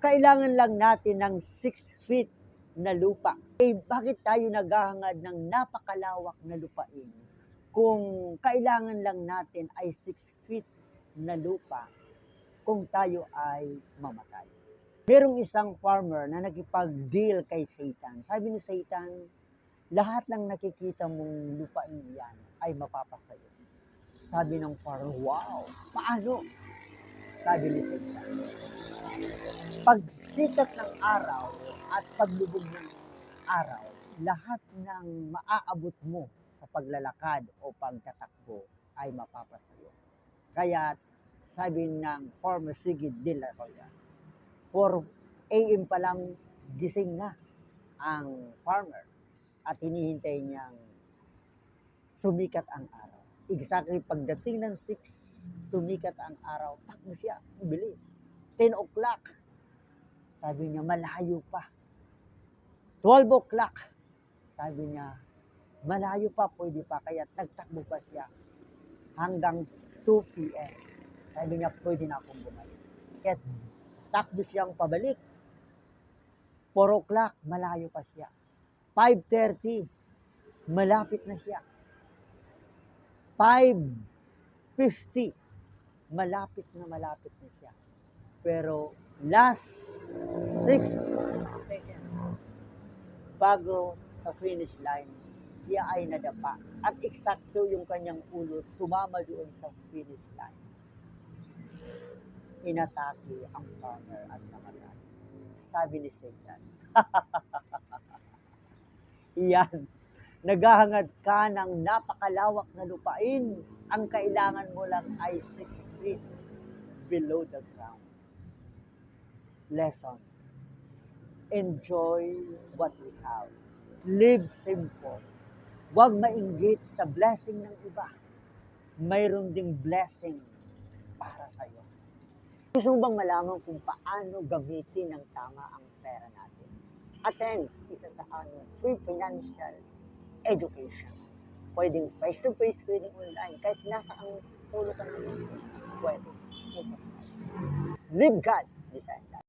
kailangan lang natin ng 6 feet na lupa. Eh, bakit tayo naghahangad ng napakalawak na lupain kung kailangan lang natin ay 6 feet na lupa kung tayo ay mamatay? Merong isang farmer na nakipag-deal kay Satan. Sabi ni Satan, lahat ng nakikita mong lupain yan ay mapapasayo. Sabi ng farmer, wow, paano? Sabi ni Satan, pagsikat ng araw at paglubog ng araw, lahat ng maaabot mo sa paglalakad o pagtatakbo ay mapapasayo. Kaya sabi ng farmer, sige, deal ako yan. 4 AM pa lang gising na ang farmer at hinihintay niyang sumikat ang araw. Exactly pagdating ng 6, sumikat ang araw, takbo siya, bilis. 10 o'clock, sabi niya, malayo pa. 12 o'clock, sabi niya, malayo pa, pwede pa. Kaya nagtakbo pa siya hanggang 2 PM. Sabi niya, pwede na akong bumalik. Kaya takbo siyang pabalik. 4 o'clock, malayo pa siya. 5:30, malapit na siya. 5:50, malapit na siya. Pero last 6 seconds bago sa finish line, siya ay nadapa. At eksakto yung kanyang ulo tumama doon sa finish line. Inatake ang farmer at namatay. Sabi ni Satan, yan, naghahangad ka ng napakalawak na lupain. Ang kailangan mo lang ay 6 feet below the ground. Lesson. Enjoy what we have. Live simple. Huwag mainggit sa blessing ng iba. Mayroon ding blessing para sa iyo. Gusto mo bang malaman kung paano gamitin ng tama ang pera natin? Attend isa sa aming free financial education. Pwedeng face-to-face, pwedeng online. Kahit nasa ang solo ka naman, pwede. Live God, design.